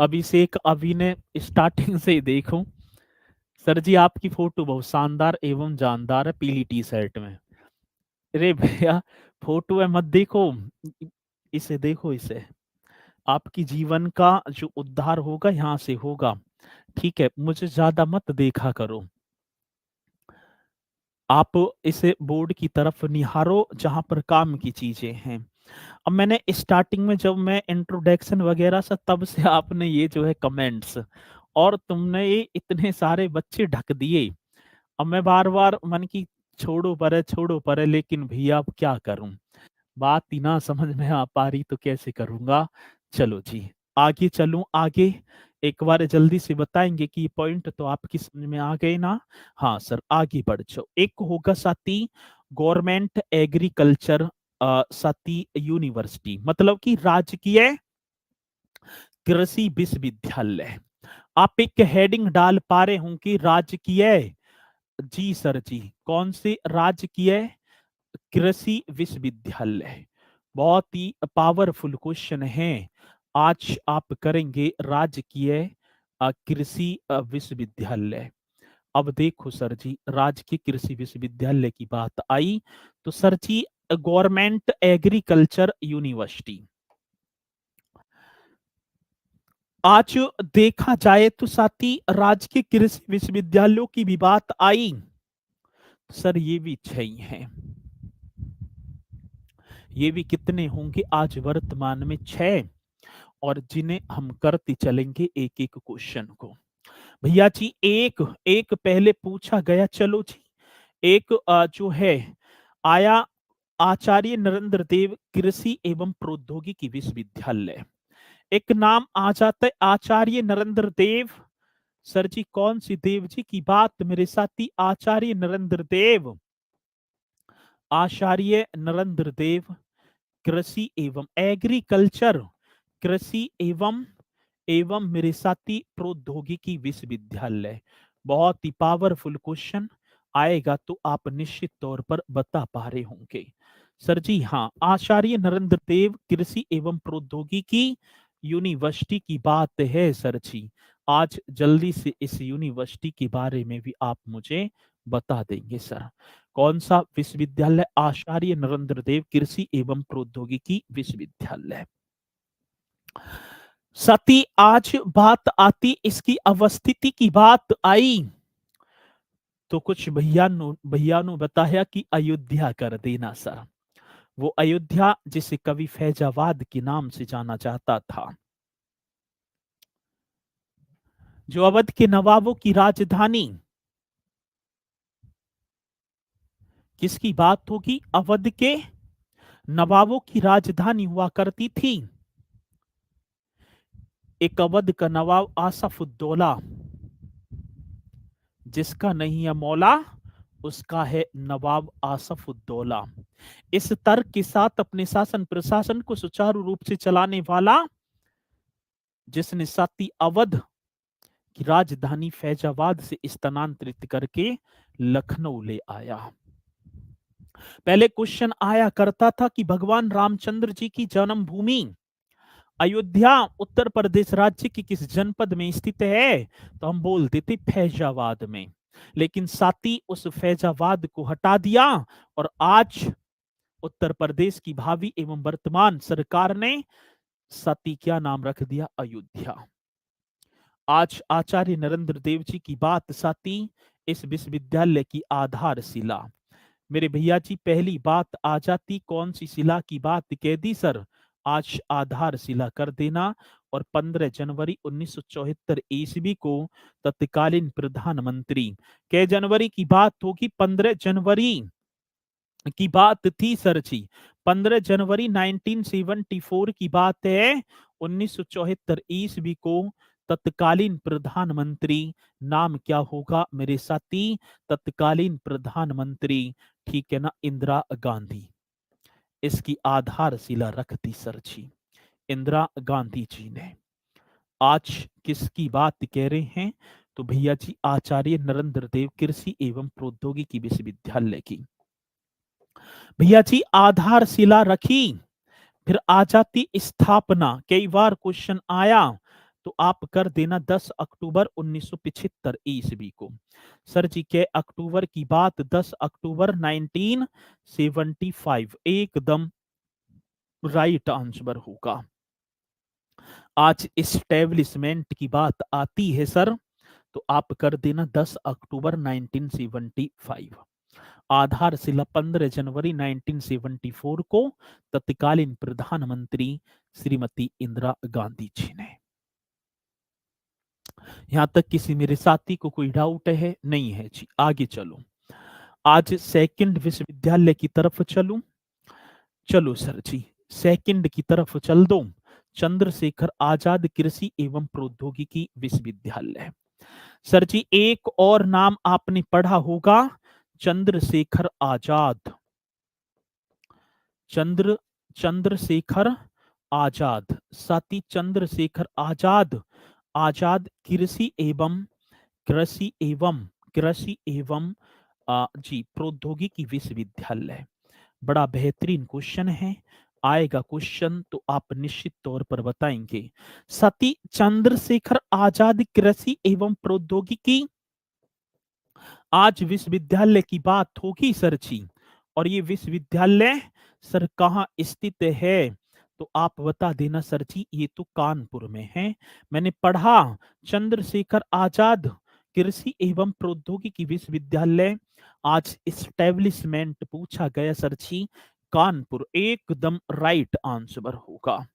अभिषेक अभी ने स्टार्टिंग से ही देखूं। सर जी आपकी फोटो बहुत शानदार एवं जानदार है पीली टी शर्ट में। अरे भैया, फोटो है मत देखो, इसे देखो, इसे। आपकी जीवन का जो उद्धार होगा यहाँ से होगा। ठीक है, मुझे ज्यादा मत देखा करो। आप इसे बोर्ड की तरफ निहारो जहां पर काम की चीजें हैं। अब मैंने स्टार्टिंग में जब मैं इंट्रोडक्शन वगैरह से, तब से आपने ये जो है कमेंट्स, और तुमने ये इतने सारे बच्चे ढक दिए। अब मैं बार बार मन की छोड़ो परे, छोड़ो परे, लेकिन भैया अब क्या करूं? बात ही ना समझ में आ पा रही तो कैसे करूंगा। चलो जी, आगे चलूं आगे। एक बार जल्दी से बताएंगे कि पॉइंट तो आपकी समझ में आ गए ना? हाँ सर, आगे बढ़ जाओ। एक होगा साथी गवर्नमेंट एग्रीकल्चर साथी यूनिवर्सिटी, मतलब कि राजकीय कृषि विश्वविद्यालय। आप एक हेडिंग डाल पा रहे हों कि राजकीय, जी सर जी, कौन से राजकीय कृषि विश्वविद्यालय। बहुत ही पावरफुल क्वेश्चन है। आज आप करेंगे राजकीय कृषि विश्वविद्यालय। अब देखो सर जी, राजकीय कृषि विश्वविद्यालय की बात आई तो सर जी गवर्नमेंट एग्रीकल्चर यूनिवर्सिटी। आज देखा जाए तो साथी राजकीय कृषि विश्वविद्यालयों की भी बात आई, सर ये भी 6 हैं। ये भी कितने होंगे आज वर्तमान में? 6। और जिन्हें हम करते चलेंगे एक एक क्वेश्चन को। भैया जी एक एक पहले पूछा गया, चलो जी एक जो है आया आचार्य नरेंद्र देव कृषि एवं प्रौद्योगिकी विश्वविद्यालय। एक नाम आ जाता है आचार्य नरेंद्र देव। सर जी कौन सी देव जी की बात मेरे साथी? आचार्य नरेंद्र देव, आचार्य नरेंद्र देव कृषि एवं एग्रीकल्चर, कृषि एवं एवं मेरे साथी प्रौद्योगिकी विश्वविद्यालय। बहुत ही पावरफुल क्वेश्चन आएगा तो आप निश्चित तौर पर बता पा रहे होंगे। सर जी हाँ, आचार्य नरेंद्र देव कृषि एवं प्रौद्योगिकी यूनिवर्सिटी की बात है सर जी। आज जल्दी से इस यूनिवर्सिटी के बारे में भी आप मुझे बता देंगे सर। कौन सा विश्वविद्यालय? आचार्य नरेंद्र देव कृषि एवं प्रौद्योगिकी विश्वविद्यालय। सती आज बात आती इसकी अवस्थिति की बात आई तो कुछ भैया नु बताया कि अयोध्या कर देना सर। वो अयोध्या जिसे कवि फैजाबाद के नाम से जाना जाता था, जो अवध के नवाबों की राजधानी। किसकी बात होगी? अवध के नवाबों की राजधानी हुआ करती थी। एक अवध का नवाब आसफुद्दौला, जिसका नहीं है मौला उसका है नवाब आसफुद्दौला। इस तर्क के साथ अपने शासन प्रशासन को सुचारू रूप से चलाने वाला, जिसने साथी अवध की राजधानी फैजाबाद से स्थानांतरित करके लखनऊ ले आया। पहले क्वेश्चन आया करता था कि भगवान रामचंद्र जी की जन्मभूमि अयोध्या उत्तर प्रदेश राज्य की किस जनपद में स्थित है? तो हम बोलते थे फैजाबाद में। लेकिन साथी उस फैजाबाद को हटा दिया और आज उत्तर प्रदेश की भावी एवं वर्तमान सरकार ने साथी क्या नाम रख दिया? अयोध्या। आज आचार्य नरेंद्र देव जी की बात साथी इस विश्वविद्यालय की आधारशिला। मेरे भैया जी पहली बात आ जाती, कौन सी शिला की बात कह दी सर? आज आधारशिला कर देना। और 15 जनवरी 1974 ईस्वी को तत्कालीन प्रधानमंत्री, कै जनवरी की बात होगी? 15 जनवरी की बात थी सर जी। 15 जनवरी 1974 की बात है। 1974 ईस्वी को तत्कालीन प्रधानमंत्री, नाम क्या होगा मेरे साथी? तत्कालीन प्रधानमंत्री, ठीक है ना, इंदिरा गांधी। इसकी आधारशिला रख दी सर जी इंदिरा गांधी जी ने। आज किसकी बात कह रहे हैं? तो भैया जी आचार्य नरेंद्र देव कृषि एवं प्रौद्योगिकी विश्वविद्यालय की। भैया जी आधारशिला रखी, फिर आ जाती स्थापना। कई बार क्वेश्चन आया तो आप कर देना 10 अक्टूबर 1975 ईस्वी को। सर जी के अक्टूबर की बात? 10 अक्टूबर 1975 एकदम राइट आंसर होगा। आज इस्टेब्लिशमेंट की बात आती है सर तो आप कर देना 10 अक्टूबर 1975। आधारशिला 15 जनवरी 1974 को तत्कालीन प्रधानमंत्री श्रीमती इंदिरा गांधी जी ने। यहां तक किसी मेरे साथी को कोई डाउट है? नहीं है जी, आगे चलो। आज सेकंड विश्वविद्यालय की तरफ चलूं। चलो सर जी सेकंड की तरफ चल दो। चंद्रशेखर आजाद कृषि एवं प्रौद्योगिकी विश्वविद्यालय। सर जी एक और नाम आपने पढ़ा होगा, चंद्रशेखर आजाद। चंद्रशेखर आजाद, साथी चंद्रशेखर आजाद आजाद कृषि एवं जी प्रौद्योगिकी विश्वविद्यालय। बड़ा बेहतरीन क्वेश्चन है, आएगा क्वेश्चन तो आप निश्चित तौर पर बताएंगे। सती चंद्रशेखर आजाद कृषि एवं प्रौद्योगिकी आज विश्वविद्यालय की बात होगी सर जी। और ये विश्वविद्यालय सर कहाँ स्थित है, तो आप बता देना सर जी। ये तो कानपुर में है। मैंने पढ़ा चंद्रशेखर आजाद कृषि एवं प्रौद्योगिकी विश्वविद्यालय आज इस्टेब्लिशमेंट पूछा गया सर जी, कानपुर एकदम राइट आंसर होगा।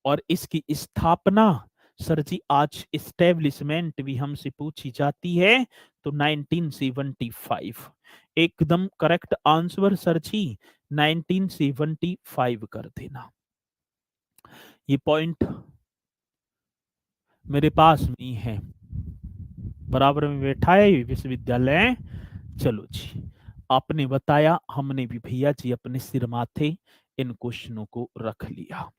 और इसकी स्थापना सर जी आज इस्टेब्लिशमेंट भी हमसे पूछी जाती है तो 1975 एकदम करेक्ट आंसर सर जी 1975 कर देना। ये पॉइंट मेरे पास नहीं है, बराबर में बैठा है ये विश्वविद्यालय। चलो जी, आपने बताया, हमने भी भैया जी अपने सिर माथे इन क्वेश्चनों को रख लिया,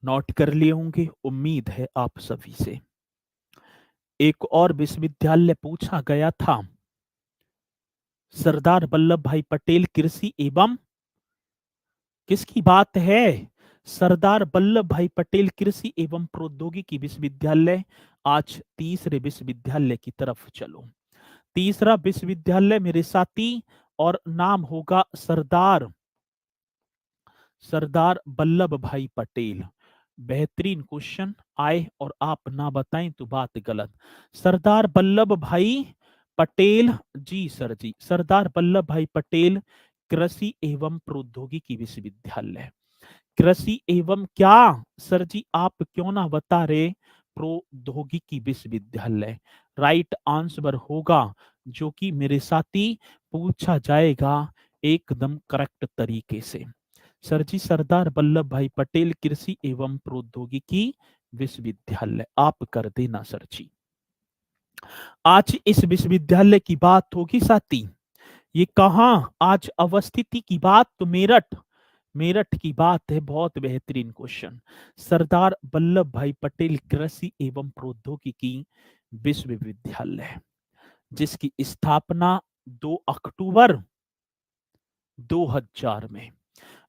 नोट कर लिए होंगे उम्मीद है आप सभी से। एक और विश्वविद्यालय पूछा गया था, सरदार वल्लभ भाई पटेल कृषि एवं किसकी बात है, सरदार वल्लभ भाई पटेल कृषि एवं प्रौद्योगिकी विश्वविद्यालय। आज तीसरे विश्वविद्यालय की तरफ चलो। तीसरा विश्वविद्यालय मेरे साथी, और नाम होगा सरदार वल्लभ भाई पटेल। बेहतरीन क्वेश्चन आए और आप ना बताएं तो बात गलत। सरदार वल्लभ भाई पटेल जी सर जी, सरदार वल्लभ भाई पटेल कृषि एवं प्रौद्योगिकी विश्वविद्यालय। कृषि एवं क्या सर जी, आप क्यों ना बता रहे, प्रौद्योगिकी विश्वविद्यालय राइट आंसर होगा, जो कि मेरे साथी पूछा जाएगा एकदम करेक्ट तरीके से। सर जी सरदार वल्लभ भाई पटेल कृषि एवं प्रौद्योगिकी विश्वविद्यालय आप कर देना सर जी। आज इस विश्वविद्यालय की बात होगी साथी, ये कहां आज अवस्थिति की बात, तो मेरठ, मेरठ की बात है। बहुत बेहतरीन क्वेश्चन। सरदार वल्लभ भाई पटेल कृषि एवं प्रौद्योगिकी विश्वविद्यालय, जिसकी स्थापना 2 अक्टूबर 2000 में।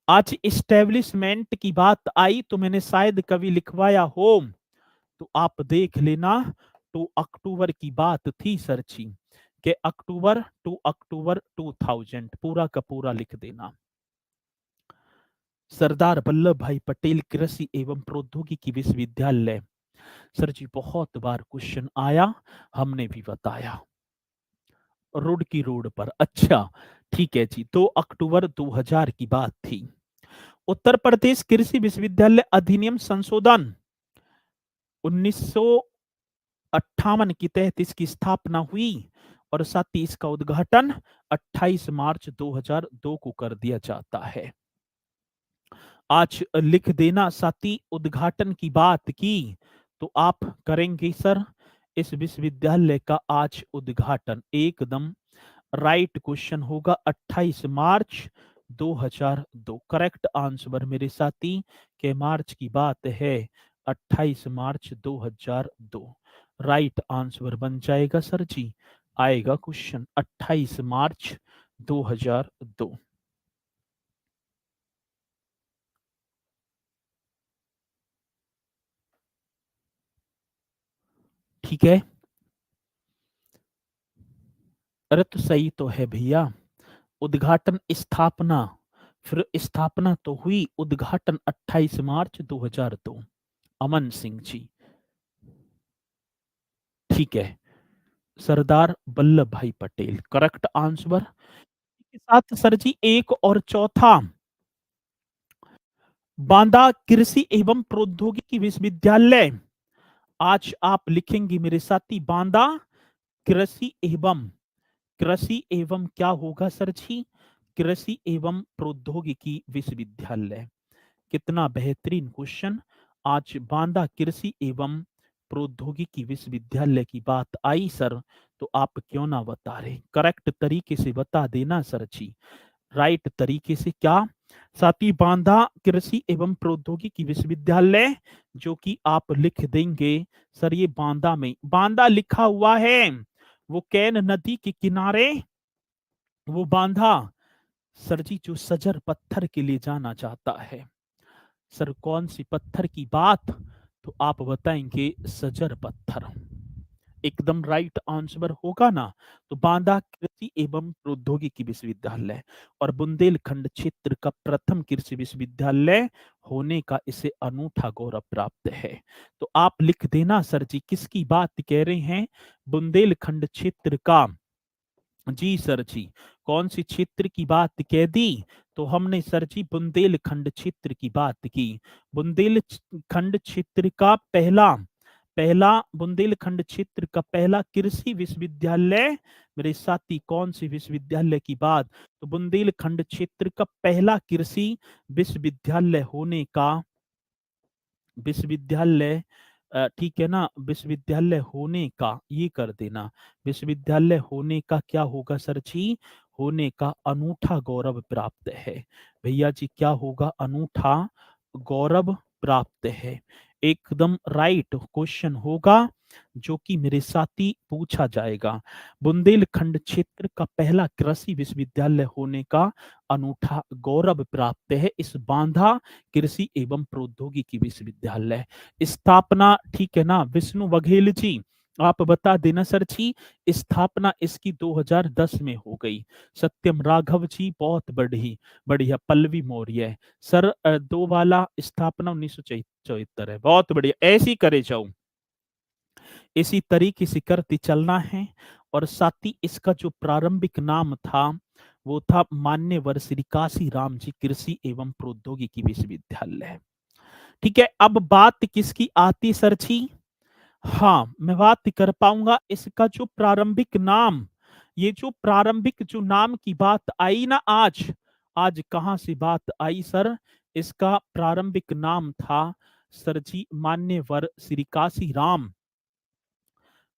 आज इस्टेब्लिशमेंट की बात आई तो मैंने शायद कभी लिखवाया हो, तो आप देख लेना। 2 अक्टूबर की बात थी सर जी, के अक्टूबर 2 अक्टूबर 2000 पूरा का पूरा लिख देना। सरदार वल्लभ भाई पटेल कृषि एवं प्रौद्योगिकी विश्वविद्यालय। सर जी बहुत बार क्वेश्चन आया, हमने भी बताया रोड की रोड पर। अच्छा ठीक है जी, 2 अक्टूबर 2000 की बात थी। उत्तर प्रदेश कृषि विश्वविद्यालय अधिनियम संशोधन 1958 के तहत इसकी स्थापना हुई, और साथ ही इसका उद्घाटन 28 मार्च 2002 को कर दिया जाता है। आज लिख देना साथी, उद्घाटन की बात की तो आप करेंगे सर इस विश्वविद्यालय का आज उद्घाटन, एकदम राइट क्वेश्चन होगा 28 मार्च 2002 करेक्ट आंसर मेरे साथी, के मार्च की बात है 28 मार्च 2002 राइट आंसर बन जाएगा सर जी। आएगा क्वेश्चन 28 मार्च 2002। ठीक है, अरे तो सही तो है भैया। उद्घाटन स्थापना, फिर स्थापना तो हुई, उद्घाटन 28 मार्च 2002। अमन सिंह जी ठीक है, सरदार वल्लभ भाई पटेल करेक्ट आंसर के साथ सर जी। एक और चौथा, बांदा कृषि एवं प्रौद्योगिकी विश्वविद्यालय। आज आप लिखेंगे मेरे साथी, बांदा कृषि एवं, कृषि एवं क्या होगा सर जी, कृषि एवं प्रौद्योगिकी विश्वविद्यालय। कितना बेहतरीन क्वेश्चन। आज बांदा कृषि एवं प्रौद्योगिकी विश्वविद्यालय की बात आई सर, तो आप क्यों ना बता रहे, करेक्ट तरीके से बता देना सर जी। राइट तरीके से क्या, साथ ही बांदा कृषि एवं प्रौद्योगिकी विश्वविद्यालय, जो कि आप लिख देंगे सर ये बांदा में, बांदा लिखा हुआ है वो कैन नदी के किनारे वो बांधा। सर जी जो सजर पत्थर के लिए जाना जाता है, सर कौन सी पत्थर की बात, तो आप बताएंगे सजर पत्थर। एकदम राइट आंसर होगा ना। तो बांदा कृषि एवं प्रौद्योगिकी विश्वविद्यालय और बुंदेलखंड क्षेत्र का प्रथम कृषि विश्वविद्यालय होने का इसे अनूठा गौरव प्राप्त है। तो आप लिख देना सर जी किसकी बात कह रहे हैं, बुंदेलखंड क्षेत्र का। जी सर जी, कौन सी क्षेत्र की बात कह दी, तो हमने सर जी बुंदेलखंड क्षेत्र की बात की। बुंदेलखंड क्षेत्र का पहला पहला बुंदेलखंड क्षेत्र का पहला कृषि विश्वविद्यालय, मेरे साथी कौन सी विश्वविद्यालय की बात, तो बुंदेलखंड क्षेत्र का पहला कृषि विश्वविद्यालय होने का, विश्वविद्यालय ठीक है ना, विश्वविद्यालय होने का ये कर देना, विश्वविद्यालय होने का क्या होगा सर जी, होने का अनूठा गौरव प्राप्त है। भैया जी क्या होगा, अनूठा गौरव प्राप्त है। एकदम राइट क्वेश्चन होगा जो कि मेरे साथी पूछा जाएगा। बुंदेलखंड क्षेत्र का पहला कृषि विश्वविद्यालय होने का अनूठा गौरव प्राप्त है इस बांधा कृषि एवं प्रौद्योगिकी विश्वविद्यालय। स्थापना ठीक है ना, विष्णु बघेल जी आप बता देना सर जी, स्थापना इसकी 2010 में हो गई। सत्यम राघव जी बहुत बढ़िया, पल्लवी मौर्य सर दो वाला स्थापना 1974 है, बहुत बढ़िया, ऐसी करे जाओ, इसी तरीके से करते चलना है। और साथ ही इसका जो प्रारंभिक नाम था वो था मान्यवर श्री काशी राम जी कृषि एवं प्रौद्योगिकी विश्वविद्यालय। ठीक है, अब बात किसकी आती सर जी, हाँ मैं बात कर पाऊंगा इसका जो प्रारंभिक नाम, ये जो प्रारंभिक जो नाम की बात आई ना आज, आज कहां से बात आई सर, इसका प्रारंभिक नाम था सर जी मान्यवर श्री काशी राम,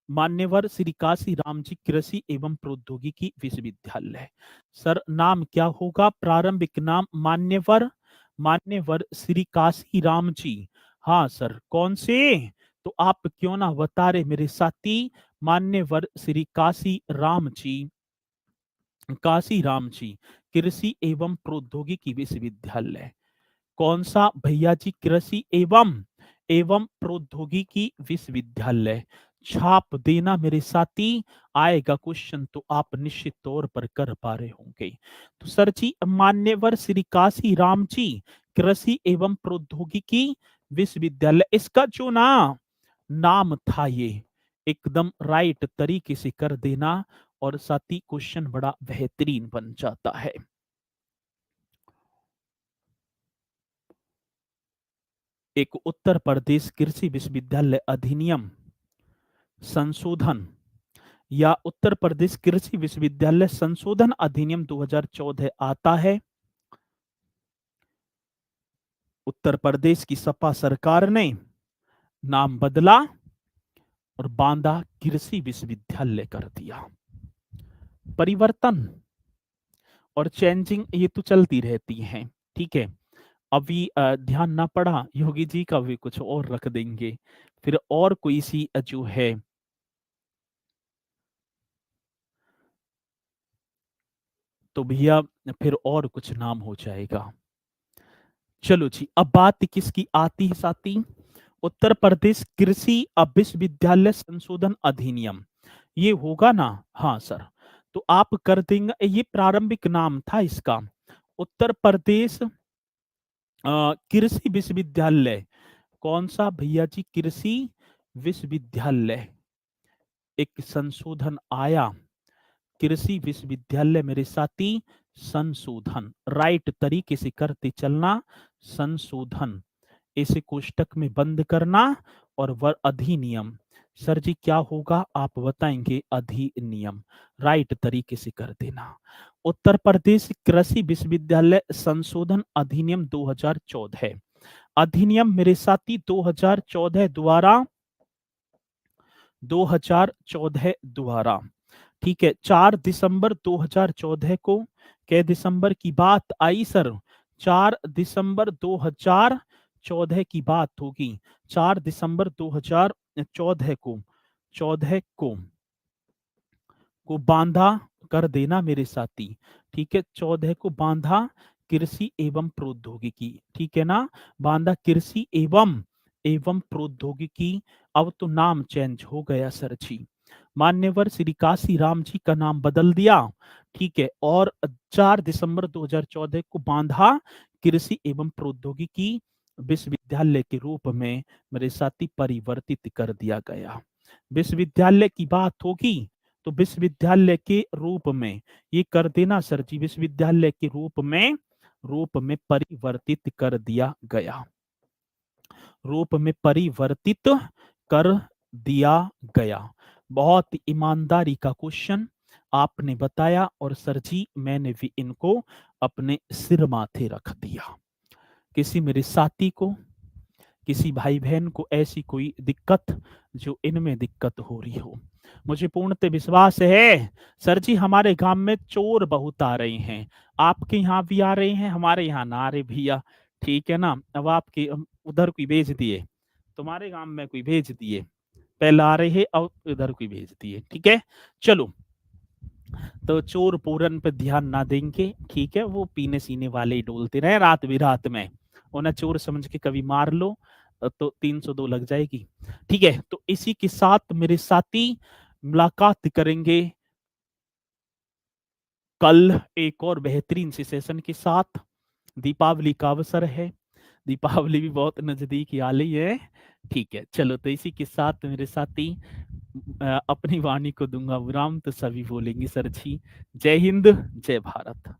मान्यवर श्री काशी राम जी कृषि एवं प्रौद्योगिकी विश्वविद्यालय। सर नाम क्या होगा, प्रारंभिक नाम मान्यवर, मान्यवर श्री काशी राम जी। हाँ सर कौन से, तो आप क्यों ना बता रहे मेरे साथी, मान्यवर श्री काशी राम जी, काशी राम जी कृषि एवं प्रौद्योगिकी विश्वविद्यालय। कौन सा भैया जी, कृषि एवं एवं प्रौद्योगिकी विश्वविद्यालय। छाप देना मेरे साथी, आएगा क्वेश्चन तो आप निश्चित तौर पर कर पा रहे होंगे। तो सर जी मान्यवर श्री काशी राम जी कृषि एवं प्रौद्योगिकी विश्वविद्यालय, इसका जो नाम था ये एकदम राइट तरीके से कर देना और साथ ही क्वेश्चन बड़ा बेहतरीन बन जाता है। एक उत्तर प्रदेश कृषि विश्वविद्यालय अधिनियम संशोधन या उत्तर प्रदेश कृषि विश्वविद्यालय संशोधन अधिनियम 2014 आता है। उत्तर प्रदेश की सपा सरकार ने नाम बदला और बांदा कृषि विश्वविद्यालय कर दिया। परिवर्तन और चेंजिंग ये तो चलती रहती हैं, ठीक है। अभी ध्यान ना पड़ा योगी जी का भी कुछ और रख देंगे, फिर और कोई सी जो है, तो भैया फिर और कुछ नाम हो जाएगा। चलो जी, अब बात किसकी आती है साथी, उत्तर प्रदेश कृषि विश्वविद्यालय संशोधन अधिनियम, ये होगा ना, हाँ सर। तो आप कर देंगे, ये प्रारंभिक नाम था इसका उत्तर प्रदेश कृषि विश्वविद्यालय। कौन सा भैया जी, कृषि विश्वविद्यालय। एक संशोधन आया, कृषि विश्वविद्यालय मेरे साथी, संशोधन राइट तरीके से करते चलना, संशोधन इसे कोष्टक में बंद करना और वर अधिनियम, सर जी क्या होगा आप बताएंगे, अधिनियम राइट तरीके से कर देना। उत्तर प्रदेश कृषि विश्वविद्यालय संशोधन अधिनियम 2014, अधिनियम मेरे साथी 2014 द्वारा, 2014 द्वारा, ठीक है। 4 दिसंबर 2014 को, कै दिसंबर की बात आई सर, 4 दिसंबर 2014 की बात होगी। 4 दिसंबर 2014 को बांधा कर देना मेरे साथी, ठीक है। 14 को बांधा कृषि एवं प्रौद्योगिकी, ठीक है ना। बांधा कृषि एवं प्रौद्योगिकी। अब तो नाम चेंज हो गया सर जी, मान्यवर श्री काशी राम जी का नाम बदल दिया, ठीक है। और 4 दिसंबर 2014 को बांधा कृषि एवं प्रौद्योगिकी विश्वविद्यालय के रूप में मेरे साथी परिवर्तित कर दिया गया। विश्वविद्यालय की बात होगी तो विश्वविद्यालय के रूप में ये कर देना सर जी, विश्वविद्यालय के रूप में परिवर्तित कर दिया गया, रूप में परिवर्तित कर दिया गया। बहुत ईमानदारी का क्वेश्चन आपने बताया और सर जी मैंने भी इनको अपने सिर माथे रख दिया। किसी मेरे साथी को, किसी भाई बहन को ऐसी कोई दिक्कत जो इनमें दिक्कत हो रही हो, मुझे पूर्णतः विश्वास है सर जी हमारे गांव में चोर बहुत आ रहे हैं, आपके यहाँ भी आ रहे हैं, हमारे यहाँ ना आ रहे भैया, ठीक है ना। अब आपके उधर कोई भेज दिए, तुम्हारे गांव में कोई भेज दिए, पहले आ रहे हैं अब इधर कोई भेज दिए, ठीक है। चलो, तो चोर पूरन पे ध्यान ना देंगे, ठीक है। वो पीने सीने वाले ही डोलते रहे रात बिरात में, उन्हें चोर समझ के कभी मार लो तो 302 लग जाएगी, ठीक है। तो इसी के साथ मेरे साथी मुलाकात करेंगे कल एक और बेहतरीन सी सेशन के साथ। दीपावली का अवसर है, दीपावली भी बहुत नजदीक आ रही है, ठीक है। चलो, तो इसी के साथ मेरे साथी अपनी वाणी को दूंगा विराम, तो सभी बोलेंगे सर जी जय हिंद जय भारत।